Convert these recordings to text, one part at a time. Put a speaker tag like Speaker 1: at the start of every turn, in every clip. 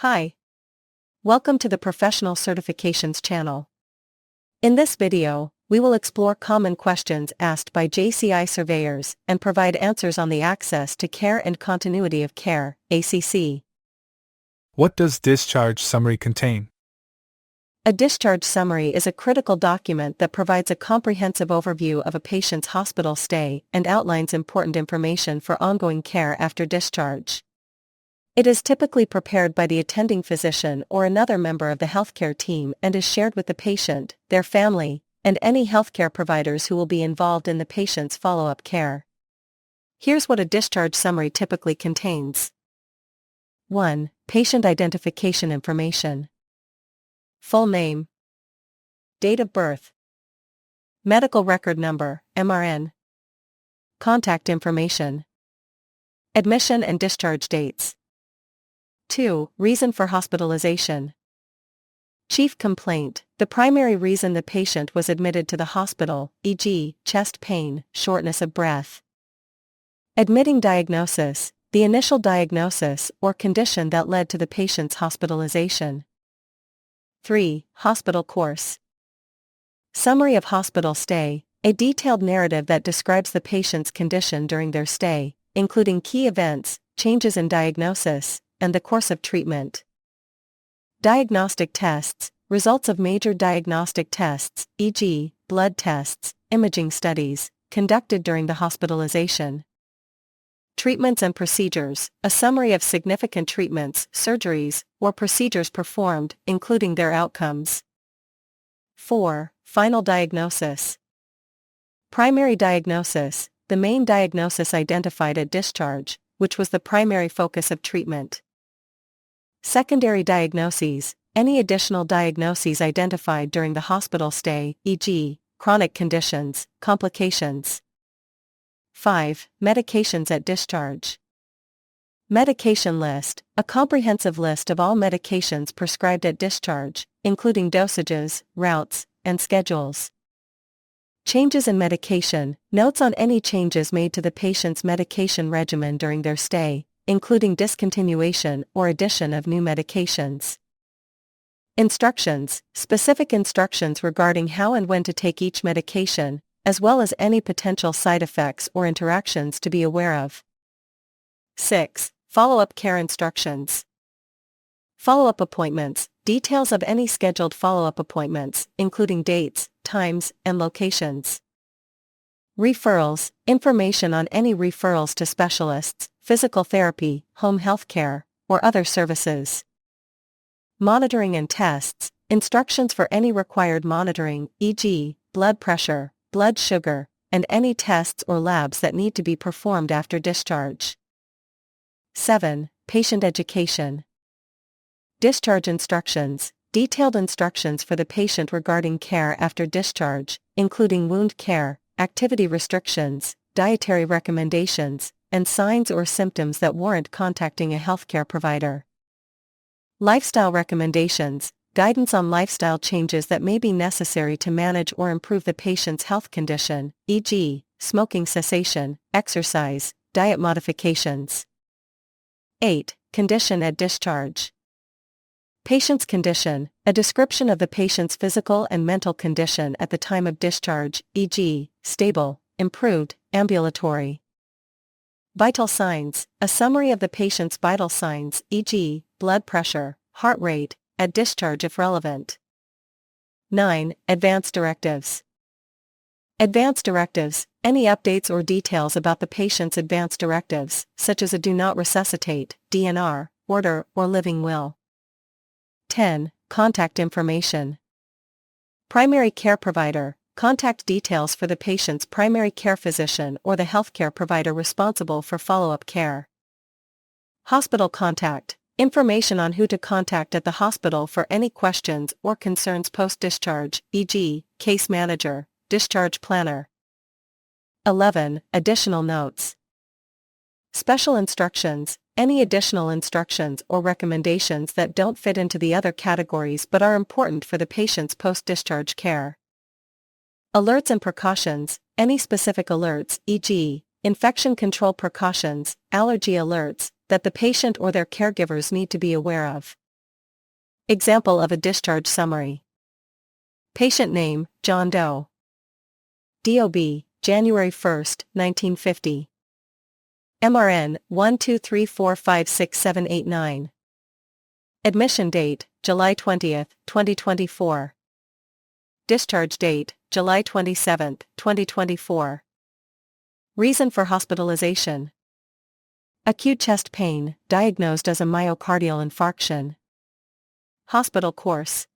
Speaker 1: Hi. Welcome to the Professional Certifications channel. In this video, we will explore common questions asked by JCI surveyors and provide answers on the access to care and continuity of care, ACC.
Speaker 2: What does discharge summary contain?
Speaker 1: A discharge summary is a critical document that provides a comprehensive overview of a patient's hospital stay and outlines important information for ongoing care after discharge. It is typically prepared by the attending physician or another member of the healthcare team and is shared with the patient, their family, and any healthcare providers who will be involved in the patient's follow-up care. Here's what a discharge summary typically contains. 1. Patient identification information. Full name. Date of birth. Medical record number, MRN. Contact information. Admission and discharge dates. 2. Reason for hospitalization. Chief complaint, the primary reason the patient was admitted to the hospital, e.g., chest pain, shortness of breath. Admitting diagnosis, the initial diagnosis or condition that led to the patient's hospitalization. 3. Hospital course. Summary of hospital stay, a detailed narrative that describes the patient's condition during their stay, including key events, changes in diagnosis, and the course of treatment. Diagnostic tests, results of major diagnostic tests, e.g., blood tests, imaging studies, conducted during the hospitalization. Treatments and procedures, a summary of significant treatments, surgeries, or procedures performed, including their outcomes. 4. Final diagnosis. Primary diagnosis, the main diagnosis identified at discharge, which was the primary focus of treatment. Secondary diagnoses, any additional diagnoses identified during the hospital stay, e.g., chronic conditions, complications. 5. Medications at discharge. Medication list, a comprehensive list of all medications prescribed at discharge, including dosages, routes, and schedules. Changes in medication, notes on any changes made to the patient's medication regimen during their stay, including discontinuation or addition of new medications. Instructions, specific instructions regarding how and when to take each medication, as well as any potential side effects or interactions to be aware of. 6. Follow-up care instructions. Follow-up appointments, details of any scheduled follow-up appointments, including dates, times, and locations. Referrals, information on any referrals to specialists, physical therapy, home health care, or other services. Monitoring and tests, instructions for any required monitoring, e.g., blood pressure, blood sugar, and any tests or labs that need to be performed after discharge. 7. Patient education. Discharge instructions, detailed instructions for the patient regarding care after discharge, including wound care, activity restrictions, dietary recommendations, and signs or symptoms that warrant contacting a healthcare provider. Lifestyle recommendations, guidance on lifestyle changes that may be necessary to manage or improve the patient's health condition, e.g., smoking cessation, exercise, diet modifications. 8. Condition at discharge. Patient's condition, a description of the patient's physical and mental condition at the time of discharge, e.g., stable, improved, ambulatory. Vital signs, a summary of the patient's vital signs, e.g., blood pressure, heart rate, at discharge if relevant. 9. Advance directives. Advance directives, any updates or details about the patient's advance directives, such as a do not resuscitate, DNR, order, or living will. 10. Contact information. Primary care provider, contact details for the patient's primary care physician or the healthcare provider responsible for follow-up care. Hospital contact, information on who to contact at the hospital for any questions or concerns post-discharge, e.g., case manager, discharge planner. 11. Additional notes. Special instructions, any additional instructions or recommendations that don't fit into the other categories but are important for the patient's post-discharge care. Alerts and precautions, any specific alerts, e.g., infection control precautions, allergy alerts, that the patient or their caregivers need to be aware of. Example of a discharge summary. Patient name, John Doe. DOB, January 1, 1950. MRN, 123456789. Admission date, July 20, 2024. Discharge date, July 27, 2024. Reason for hospitalization. Acute chest pain, diagnosed as a myocardial infarction. Hospital course.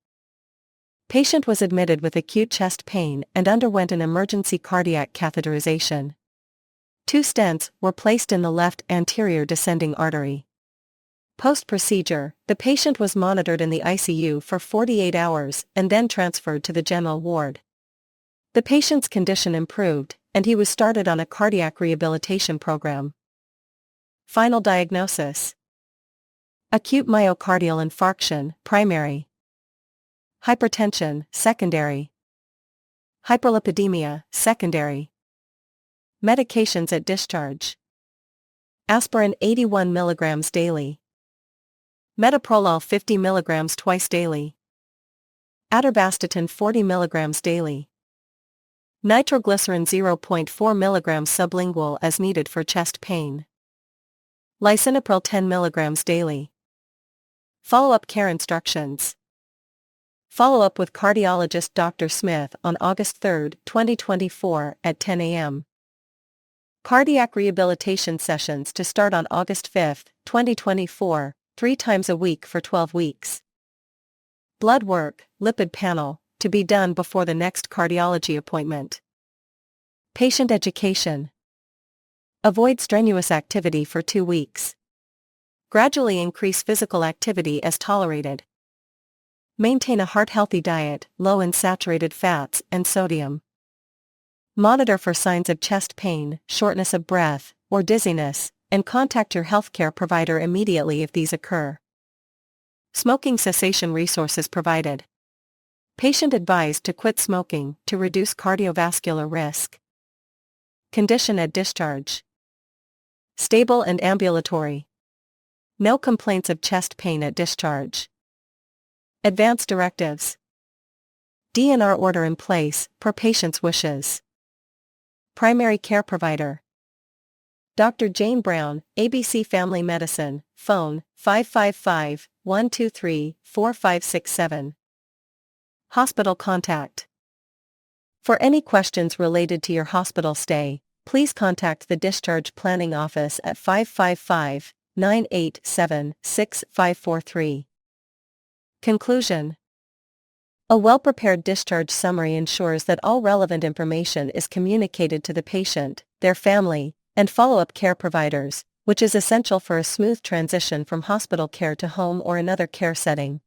Speaker 1: Patient was admitted with acute chest pain and underwent an emergency cardiac catheterization. 2 stents were placed in the left anterior descending artery. Post-procedure, the patient was monitored in the ICU for 48 hours and then transferred to the general ward. The patient's condition improved, and he was started on a cardiac rehabilitation program. Final diagnosis. Acute myocardial infarction, primary. Hypertension, secondary. Hyperlipidemia, secondary. Medications at discharge. Aspirin 81 mg daily. Metoprolol 50 mg twice daily. Atorvastatin 40 mg daily. Nitroglycerin 0.4 mg sublingual as needed for chest pain. Lisinopril 10 mg daily. Follow-up care instructions. Follow-up with cardiologist Dr. Smith on August 3, 2024 at 10 a.m. Cardiac rehabilitation sessions to start on August 5, 2024, 3 times a week for 12 weeks. Blood work, lipid panel, to be done before the next cardiology appointment. Patient education. Avoid strenuous activity for 2 weeks. Gradually increase physical activity as tolerated. Maintain a heart-healthy diet, low in saturated fats and sodium. Monitor for signs of chest pain, shortness of breath, or dizziness, and contact your healthcare provider immediately if these occur. Smoking cessation resources provided. Patient advised to quit smoking to reduce cardiovascular risk. Condition at discharge. Stable and ambulatory. No complaints of chest pain at discharge. Advance directives. DNR order in place, per patient's wishes. Primary care provider. Dr. Jane Brown, ABC Family Medicine, phone, 555-123-4567. Hospital contact. For any questions related to your hospital stay, please contact the Discharge Planning Office at 555-987-6543. Conclusion. A well-prepared discharge summary ensures that all relevant information is communicated to the patient, their family, and follow-up care providers, which is essential for a smooth transition from hospital care to home or another care setting.